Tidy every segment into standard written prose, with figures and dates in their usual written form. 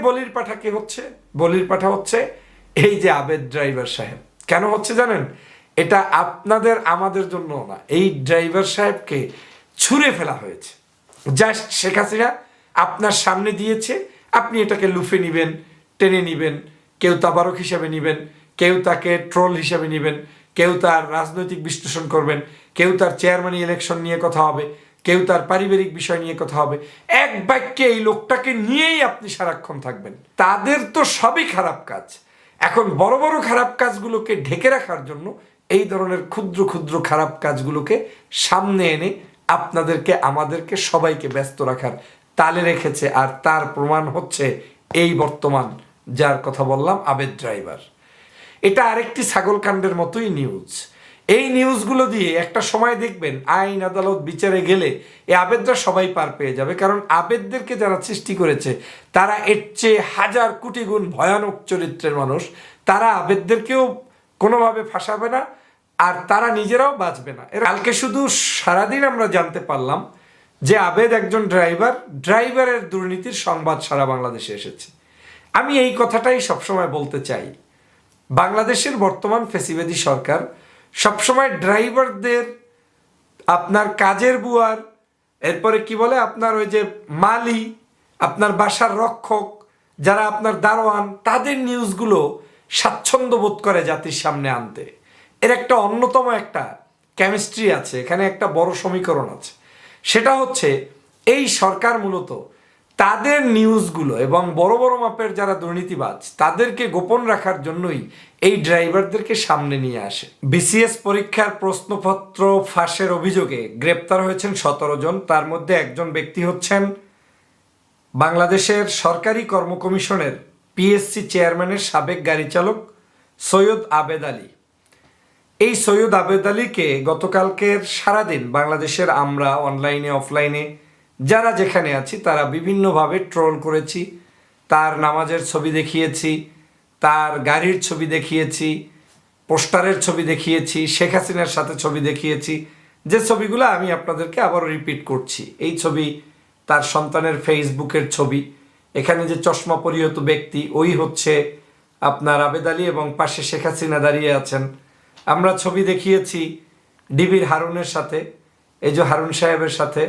বলির পাঠা কে হচ্ছে? বলির পাঠা হচ্ছে এই যে আবেদ ড্রাইভার সাহেব। কেন হচ্ছে জানেন? এটা আপনাদের আমাদের জন্য না, এই ড্রাইভার সাহেবকে ছুঁড়ে ফেলা হয়েছে। জাস্ট শেখ হাসিনা আপনার সামনে দিয়েছে, আপনি এটাকে লুফে নিবেন, টেনে নিবেন, কেউ তাবারক হিসাবে নিবেন, কেউ তাকে ট্রোল হিসাবে নিবেন, কেউ তার রাজনৈতিক বিশ্লেষণ করবেন, কেউ তার চেয়ারম্যান ইলেকশন নিয়ে কথা হবে, কেউ তার পারিবারিক বিষয় নিয়ে কথা হবে। এক বাক্যে এই লোকটাকে নিয়েই আপনি সারাক্ষণ থাকবেন। তাদের তো সবই খারাপ কাজ। এখন বড় বড় খারাপ কাজগুলোকে ঢেকে রাখার জন্য এই ধরনের ক্ষুদ্র ক্ষুদ্র খারাপ কাজগুলোকে সামনে এনে আপনাদেরকে, আমাদেরকে, সবাইকে ব্যস্ত রাখার তালে রেখেছে। আর তার প্রমাণ হচ্ছে এই বর্তমান যার কথা বললাম, আবেদ ড্রাইভার। এটা আরেকটি ছাগলকাণ্ডের মতোই নিউজ। এই নিউজগুলো দিয়ে একটা সময় দেখবেন আইন আদালত বিচারে গেলে এই আবেদরা সবাই পার পেয়ে যাবে। কারণ আবেদদেরকে যারা সৃষ্টি করেছে তারা এর চেয়ে হাজার কোটি গুণ ভয়ানক চরিত্রের মানুষ। তারা আবেদদেরকেও কোনোভাবে ফাঁসাবে না, আর তারা নিজেরাও বাঁচবে না। কালকে শুধু সারাদিন আমরা জানতে পারলাম যে আবেদ একজন ড্রাইভারের দুর্নীতির সংবাদ সারা বাংলাদেশে এসেছে। আমি এই কথাটাই সবসময় বলতে চাই, বাংলাদেশের বর্তমান ফ্যাসিবাদী সরকার সবসময় ড্রাইভারদের, আপনার কাজের বুয়ার, এরপরে কি বলে আপনার ওই যে মালি, আপনার বাসার রক্ষক, যারা আপনার দারোয়ান, তাদের নিউজগুলো স্বাচ্ছন্দ্য বোধ করে জাতির সামনে আনতে। এর একটা অন্যতম একটা কেমিস্ট্রি আছে, এখানে একটা বড় সমীকরণ আছে। সেটা হচ্ছে এই সরকার মূলত তাদের নিউজগুলো এবং বড় বড় মাপের যারা দুর্নীতিবাজ তাদেরকে গোপন রাখার জন্যই এই ড্রাইভারদেরকে সামনে নিয়ে আসে। বিসিএস পরীক্ষার প্রশ্নপত্র ফাঁসের অভিযোগে গ্রেপ্তার হয়েছেন 17 জন। তার মধ্যে একজন ব্যক্তি হচ্ছেন বাংলাদেশের সরকারি কর্ম কমিশনের পিএসসি চেয়ারম্যানের সাবেক গাড়ি চালক সৈয়দ আবেদ আলী। এই সৈয়দ আবেদ আলীকে গতকালকের সারাদিন বাংলাদেশের আমরা অনলাইনে অফলাইনে যারা যেখানে আছি তারা বিভিন্নভাবে ট্রোল করেছি। তার নামাজের ছবি দেখিয়েছি, তার গাড়ির ছবি দেখিয়েছি, পোস্টারের ছবি দেখিয়েছি, শেখ হাসিনার সাথে ছবি দেখিয়েছি, যে ছবিগুলো আমি আপনাদেরকে আবারও রিপিট করছি। এই ছবি তার সন্তানের ফেসবুকের ছবি। এখানে যে চশমা পরিহিত ব্যক্তি ওই হচ্ছে আপনার আবেদ আলী এবং পাশে শেখ হাসিনা দাঁড়িয়ে আছেন। আমরা ছবি দেখিয়েছি ডিবির হারুনের সাথে, এই যে হারুন সাহেবের সাথে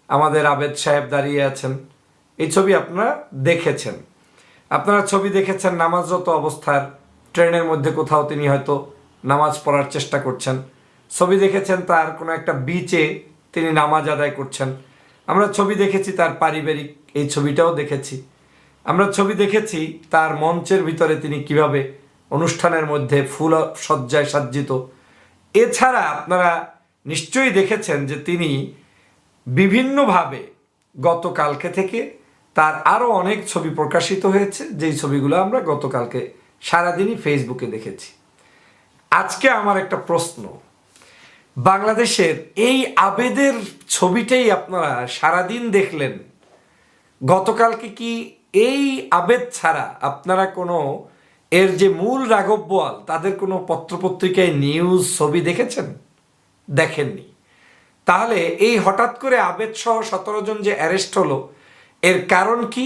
আমাদের আবেদ সাহেব দাঁড়িয়ে আছেন। এই ছবি আপনারা দেখেছেন। আপনারা ছবি দেখেছেন নামাজরত অবস্থার, ট্রেনের মধ্যে কোথাও তিনি হয়তো নামাজ পড়ার চেষ্টা করছেন। ছবি দেখেছেন তার কোনো একটা বিচে তিনি নামাজ আদায় করছেন। আমরা ছবি দেখেছি তার পারিবারিক, এই ছবিটাও দেখেছি। আমরা ছবি দেখেছি তার মঞ্চের ভিতরে তিনি কিভাবে অনুষ্ঠানের মধ্যে ফুল সজ্জায় সজ্জিত। এছাড়া আপনারা নিশ্চয়ই দেখেছেন যে তিনি বিভিন্নভাবে গতকালকে থেকে তার আরও অনেক ছবি প্রকাশিত হয়েছে, যেই ছবিগুলো আমরা গতকালকে সারাদিনই ফেসবুকে দেখেছি। আজকে আমার একটা প্রশ্ন, বাংলাদেশের এই আবেদের ছবিটাই আপনারা সারাদিন দেখলেন, গতকালকে কি এই আবেদ ছাড়া আপনারা কোনো এর যে মূল রাঘব বোয়াল তাদের কোনো পত্রপত্রিকায় নিউজ ছবি দেখেছেন? দেখেননি। তাহলে এই হঠাৎ করে আবেদ সহ 17 জন যে অ্যারেস্ট হলো, এর কারণ কি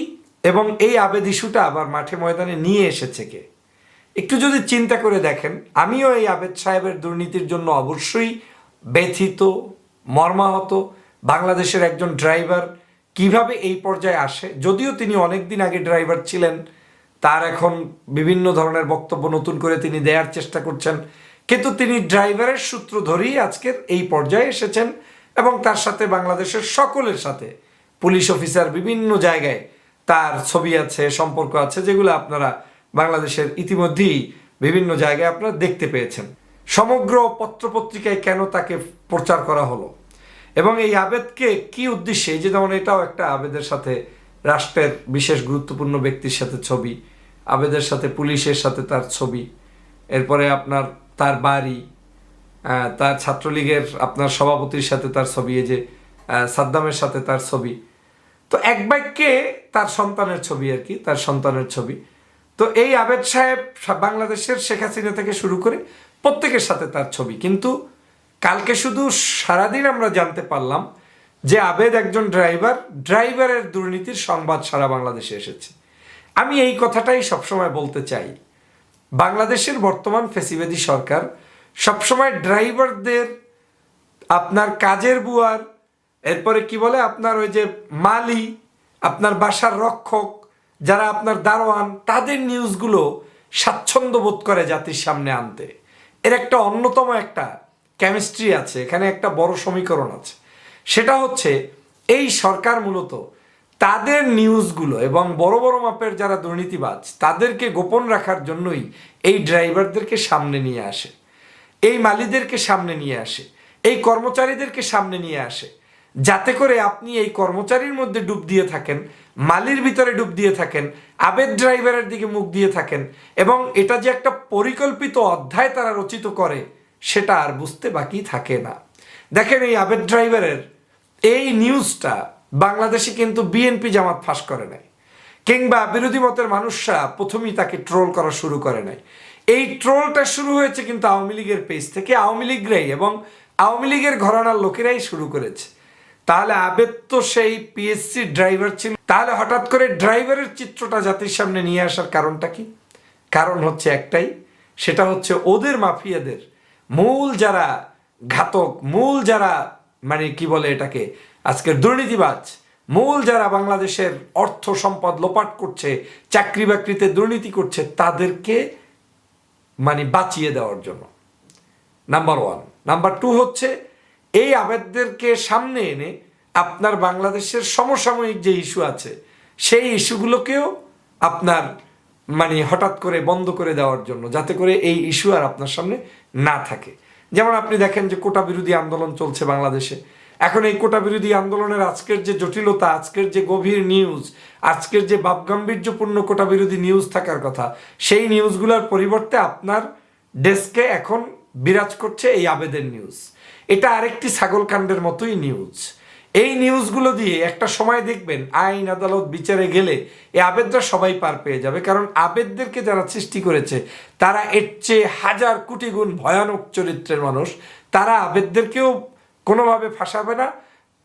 এবং এই আবেদ ইস্যুটা আবার মাঠে ময়দানে নিয়ে এসেছে কে? একটু যদি চিন্তা করে দেখেন, আমিও এই আবেদ সাহেবের দুর্নীতির জন্য অবশ্যই ব্যথিত, মর্মাহত। বাংলাদেশের একজন ড্রাইভার কিভাবে এই পর্যায়ে আসে, যদিও তিনি অনেক দিন আগে ড্রাইভার ছিলেন, তার এখন বিভিন্ন ধরনের বক্তব্য নতুন করে তিনি দেওয়ার চেষ্টা করছেন, কিন্তু তিনি ড্রাইভারের সূত্র ধরেই আজকের এই পর্যায়ে এসেছেন। এবং তার সাথে বাংলাদেশের সকলের সাথে পুলিশ অফিসার বিভিন্ন জায়গায় তার ছবি আছে, সম্পর্ক আছে, যেগুলো আপনারা বাংলাদেশের ইতিমধ্যেই বিভিন্ন জায়গায় আপনারা দেখতে পেয়েছেন। সমগ্র পত্রপত্রিকায় কেন তাকে প্রচার করা হলো এবং এই আবেদকে কি উদ্দেশ্যে, এই যে যেমন এটাও একটা আবেদের সাথে রাষ্ট্রের বিশেষ গুরুত্বপূর্ণ ব্যক্তির সাথে ছবি, আবেদের সাথে পুলিশের সাথে তার ছবি, এরপরে আপনার তার বাড়ি, তার ছাত্রলীগের আপনার সভাপতির সাথে তার ছবি, এই যে সাদ্দামের সাথে তার ছবি, তো এক বাক্যে তার সন্তানের ছবি আর কি, তার সন্তানের ছবি। তো এই আবেদ সাহেব বাংলাদেশের শেখ হাসিনা থেকে শুরু করে প্রত্যেকের সাথে তার ছবি। কিন্তু কালকে শুধু সারাদিন আমরা জানতে পারলাম যে আবেদ একজন ড্রাইভারের দুর্নীতির সংবাদ সারা বাংলাদেশে এসেছে। আমি এই কথাটাই সবসময় বলতে চাই, বাংলাদেশের বর্তমান ফ্যাসিবাদী সরকার সবসময় ড্রাইভারদের, আপনার কাজের বুয়ার, এরপরে কি বলে আপনার ওই যে মালি, আপনার বাসার রক্ষক, যারা আপনার দারোয়ান, তাদের নিউজগুলো স্বাচ্ছন্দ্য বোধ করে জাতির সামনে আনতে। এর একটা অন্যতম একটা কেমিস্ট্রি আছে, এখানে একটা বড় সমীকরণ আছে। সেটা হচ্ছে এই সরকার মূলত তাদের নিউজগুলো এবং বড় বড় মাপের যারা দুর্নীতিবাজ তাদেরকে গোপন রাখার জন্যই এই ড্রাইভারদেরকে সামনে নিয়ে আসে, এই মালিদেরকে সামনে নিয়ে আসে, এই কর্মচারীদেরকে সামনে নিয়ে আসে, যাতে করে আপনি এই কর্মচারীর মধ্যে ডুব দিয়ে থাকেন, মালির ভিতরে ডুব দিয়ে থাকেন, আবেদ ড্রাইভারের দিকে মুখ দিয়ে থাকেন, এবং এটা যে একটা পরিকল্পিত অধ্যায় তারা রচিত করে সেটা আর বুঝতে বাকি থাকে না। দেখেন, এই আবেদ ড্রাইভারের এই নিউজটা বাংলাদেশে কিন্তু বিএনপি জামাত ফাঁস করে নাই, কিংবা বিরোধী মতের মানুষরা প্রথমেই তাকে ট্রোল করা শুরু করে নাই। এই ট্রোলটা শুরু হয়েছে কিন্তু আওয়ামী লীগের পেজ থেকে, আওয়ামী লীগরাই এবং আওয়ামী লীগের ঘরানার লোকেরাই শুরু করেছে। তাহলে আবেদ তো সেই পিএসসি ড্রাইভার ছিল, তাহলে হঠাৎ করে ড্রাইভারের চিত্রটা জাতির সামনে নিয়ে আসার কারণটা কি? কারণ হচ্ছে একটাই, সেটা হচ্ছে ওদের মাফিয়াদের মূল যারা ঘাতক, মূল যারা মানে কি বলে এটাকে আজকের দুর্নীতিবাজ, মূল যারা বাংলাদেশের অর্থ সম্পদ লোপাট করছে, চাকরি বাকরিতে দুর্নীতি করছে, তাদেরকে মানে বাঁচিয়ে দেওয়ার জন্য, নাম্বার ওয়ান। নাম্বার টু হচ্ছে এই আবেদদেরকে সামনে এনে আপনার বাংলাদেশের সমসাময়িক যে ইস্যু আছে সেই ইস্যুগুলোকেও আপনার মানে হঠাৎ করে বন্ধ করে দেওয়ার জন্য, যাতে করে এই ইস্যু আর আপনার সামনে না থাকে। যেমন আপনি দেখেন যে কোটা বিরোধী আন্দোলন চলছে বাংলাদেশে। এখন এই কোটা বিরোধী আন্দোলনের আজকের যে জটিলতা, আজকের যে গভীর নিউজ, আজকের যে ভাবগাম্ভীর্যপূর্ণ কোটা বিরোধী নিউজ থাকার কথা, সেই নিউজগুলোর পরিবর্তে আপনার ডেস্কে এখন বিরাজ করছে এই আবেদের নিউজ। এটা আরেকটি ছাগলকাণ্ডের মতোই নিউজ। এই নিউজগুলো দিয়ে একটা সময় দেখবেন আইন আদালত বিচারে গেলে এই আবেদরা সবাই পার পেয়ে যাবে, কারণ আবেদদেরকে যারা সৃষ্টি করেছে তারা এর চেয়ে হাজার কোটি গুণ ভয়ানক চরিত্রের মানুষ। তারা আবেদদেরকেও কোনোভাবে ফাঁসাবে না,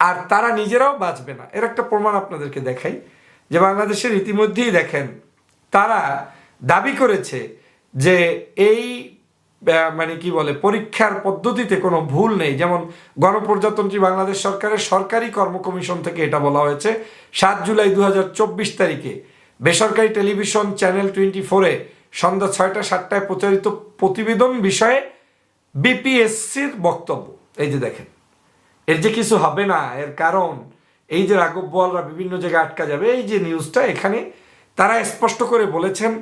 আর তারা নিজেরাও বাঁচবে না। এর একটা প্রমাণ আপনাদেরকে দেখাই, যে বাংলাদেশের ইতিমধ্যেই দেখেন তারা দাবি করেছে যে এই মানে কি বলে পরীক্ষার পদ্ধতিতে কোনো ভুল নেই। যেমন গণপ্রজাতন্ত্রী বাংলাদেশ সরকারের সরকারি কর্ম কমিশন থেকে এটা বলা হয়েছে 7 জুলাই 2024 তারিখে বেসরকারি টেলিভিশন চ্যানেল 24-এ সন্ধ্যা 6টা-7টায় প্রচারিত প্রতিবেদন বিষয়ে বিপিএসসির বক্তব্য। এই যে দেখেন, এর যে কিছু হবে না, এর কারণ এই যে রাঘব বোয়ালরা বিভিন্ন জায়গায় আটকা যাবে, এই যে নিউজটা, এখানে তারা স্পষ্ট করে বলেছেন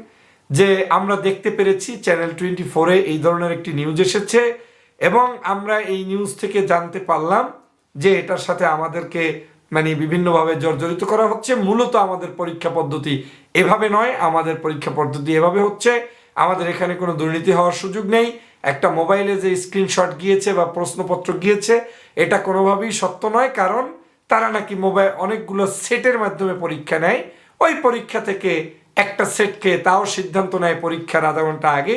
যে আমরা দেখতে পেরেছি চ্যানেল 24-এ এই ধরনের একটি নিউজ এসেছে এবং আমরা এই নিউজ থেকে জানতে পারলাম যে এটার সাথে আমাদেরকে মানে বিভিন্নভাবে জর্জরিত করা হচ্ছে। মূলত আমাদের পরীক্ষা পদ্ধতি এভাবে নয়, আমাদের পরীক্ষা পদ্ধতি এভাবে হচ্ছে, আমাদের এখানে কোনো দুর্নীতি হওয়ার সুযোগ নেই। একটা মোবাইলে যে স্ক্রিনশট গিয়েছে বা প্রশ্নপত্র গিয়েছে এটা কোনোভাবেই সত্য নয়, কারণ তারা নাকি মোবাইল অনেকগুলো সেটের মাধ্যমে পরীক্ষা নেয়। ওই পরীক্ষা থেকে একটা সেটকে তাও সিদ্ধান্ত নেয় পরীক্ষার আধা ঘন্টা আগে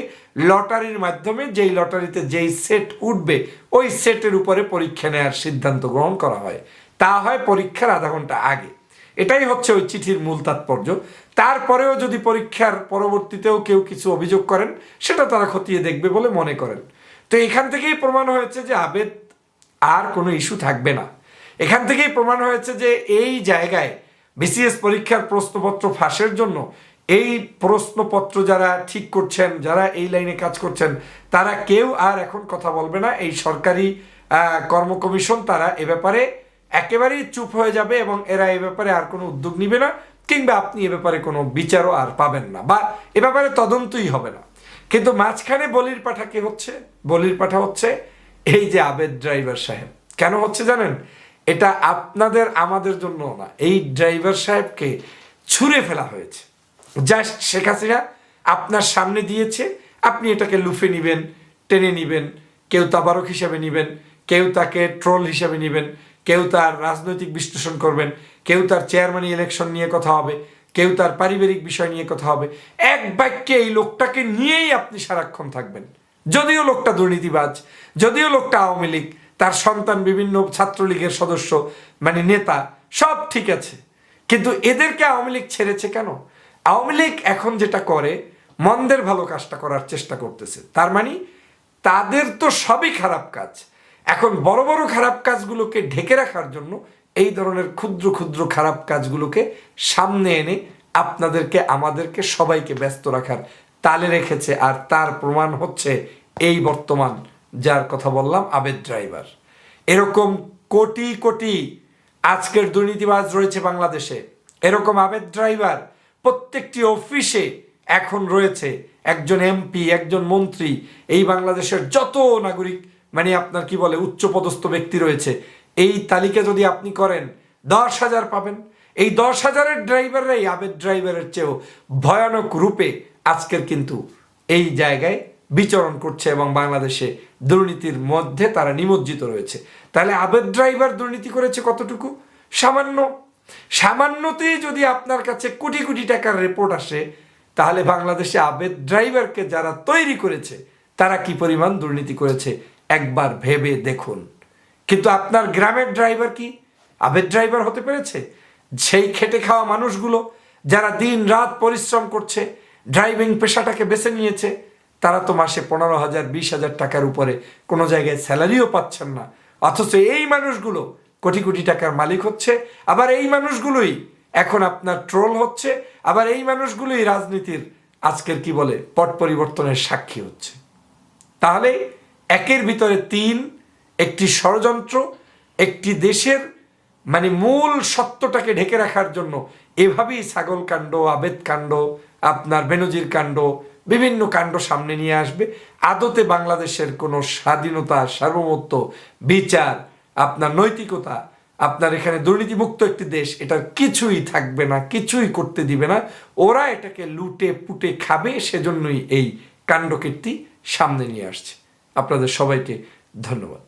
লটারির মাধ্যমে, যেই লটারিতে যেই সেট উঠবে ওই সেটের উপরে পরীক্ষা নেওয়ার সিদ্ধান্ত গ্রহণ করা হয়। তা হয় পরীক্ষার আধা ঘন্টা আগে। এটাই হচ্ছে ওই চিঠির মূল তাৎপর্য। তারপরেও যদি পরীক্ষার পরবর্তীতেও কেউ কিছু অভিযোগ করেন সেটা তারা খতিয়ে দেখবে বলে মনে করেন। তো এখান থেকেই প্রমাণ হয়েছে যে আবেদ আর কোনো ইস্যু থাকবে না। এখান থেকেই প্রমাণ হয়েছে যে এই জায়গায় বিসিএস পরীক্ষার প্রশ্নপত্র ফাঁসের জন্য এই প্রশ্নপত্র যারা ঠিক করছেন, যারা এই লাইনে কাজ করছেন, তারা কেউ আর এখন কথা বলবে না। এই সরকারি কর্ম কমিশন তারা এ ব্যাপারে একেবারেই চুপ হয়ে যাবে এবং এরা এ ব্যাপারে আর কোনো উদ্যোগ নিবে না, কিংবা আপনি এ ব্যাপারে কোনো বিচারও আর পাবেন না, বা এ ব্যাপারে তদন্তই হবে না। কিন্তু মাঝখানে বলির পাঠা কে হচ্ছে? বলির পাঠা হচ্ছে এই যে আবেদ ড্রাইভার সাহেব। কেন হচ্ছে জানেন? এটা আপনাদের আমাদের জন্য না, এই ড্রাইভার সাহেবকে ছুঁড়ে ফেলা হয়েছে। জাস্ট শেখ হাসিনা আপনার সামনে দিয়েছে, আপনি এটাকে লুফে নিবেন, টেনে নিবেন, কেউ তাবারক হিসাবে নিবেন, কেউ তাকে ট্রোল হিসাবে নিবেন, কেউ তার রাজনৈতিক বিশ্লেষণ করবেন, কেউ তার চেয়ারম্যান ইলেকশন নিয়ে কথা হবে, কেউ তার পারিবারিক বিষয় নিয়ে কথা হবে। এক বাক্যে এই লোকটাকে নিয়েই আপনি সারাক্ষণ থাকবেন। যদিও লোকটা দুর্নীতিবাজ, যদিও লোকটা আওয়ামী লীগ, তার সন্তান বিভিন্ন ছাত্রলীগের সদস্য মানে নেতা, সব ঠিক আছে, কিন্তু এদেরকে আওয়ামী লীগ ছেড়েছে কেন? আওয়ামী লীগ এখন যেটা করে মন্দের ভালো কাজটা করার চেষ্টা করতেছে, তার মানে তাদের তো সবই খারাপ কাজ, এখন বড় বড় খারাপ কাজগুলোকে ঢেকে রাখার জন্য এই ধরনের ক্ষুদ্র ক্ষুদ্র খারাপ কাজগুলোকে সামনে এনে আপনাদেরকে আমাদেরকে সবাইকে ব্যস্ত রাখার তালে রেখেছে। আর তার প্রমাণ হচ্ছে এই বর্তমান যার কথা বললাম আবেদ ড্রাইভার। এরকম কোটি কোটি আজকের দুর্নীতিবাজ রয়েছে বাংলাদেশে, এরকম আবেদ ড্রাইভার প্রত্যেকটি অফিসে এখন রয়েছে। একজন এমপি, একজন মন্ত্রী, এই বাংলাদেশের যত নাগরিক মানে আপনার কি বলে উচ্চপদস্থ ব্যক্তি রয়েছে, এই তালিকা যদি আপনি করেন 10,000 পাবেন। এই 10,000-এর ড্রাইভাররাই আবেদ ড্রাইভারের চেয়েও ভয়ানক রূপে আজকের কিন্তু এই জায়গায় বিচরণ করছে এবং বাংলাদেশে দুর্নীতির মধ্যে তারা নিমজ্জিত রয়েছে। তাহলে আবেদ ড্রাইভার দুর্নীতি করেছে কতটুকু? সামান্য। সামান্যতেই যদি আপনার কাছে কোটি কোটি টাকার রিপোর্ট আসে, তাহলে বাংলাদেশে আবেদ ড্রাইভারকে যারা তৈরি করেছে তারা কি পরিমাণ দুর্নীতি করেছে একবার ভেবে দেখুন। কিন্তু আপনার গ্রামের ড্রাইভার কি আবেদ ড্রাইভার হতে পেরেছে? সেই খেটে খাওয়া মানুষগুলো যারা দিন রাত পরিশ্রম করছে, ড্রাইভিং পেশাটাকে বেছে নিয়েছে, তারা তো মাসে 15,000 20,000 টাকার উপরে কোনো জায়গায় স্যালারিও পাচ্ছেন না, অথচ এই মানুষগুলো কোটি কোটি টাকার মালিক হচ্ছে। আবার এই মানুষগুলোই এখন আপনার ট্রোল হচ্ছে, আবার এই মানুষগুলোই রাজনীতির আজকের কি বলে পট পরিবর্তনের সাক্ষী হচ্ছে। তাহলে একের ভিতরে তিন, একটি ষড়যন্ত্র, একটি দেশের মানে মূল সত্যটাকে ঢেকে রাখার জন্য এভাবেই ছাগল কাণ্ড, আবেদ কাণ্ড, আপনার বেনজির কাণ্ড, বিভিন্ন কাণ্ড সামনে নিয়ে আসবে। আদতে বাংলাদেশের কোনো স্বাধীনতা, সার্বভৌমত্ব, বিচার, আপনার নৈতিকতা, আপনার এখানে দুর্নীতিমুক্ত একটি দেশ, এটার কিছুই থাকবে না, কিছুই করতে দিবে না। ওরা এটাকে লুটে পুটে খাবে, সেজন্যই এই কাণ্ডকীর্তি সামনে নিয়ে আসছে। আপনাদের সবাইকে ধন্যবাদ।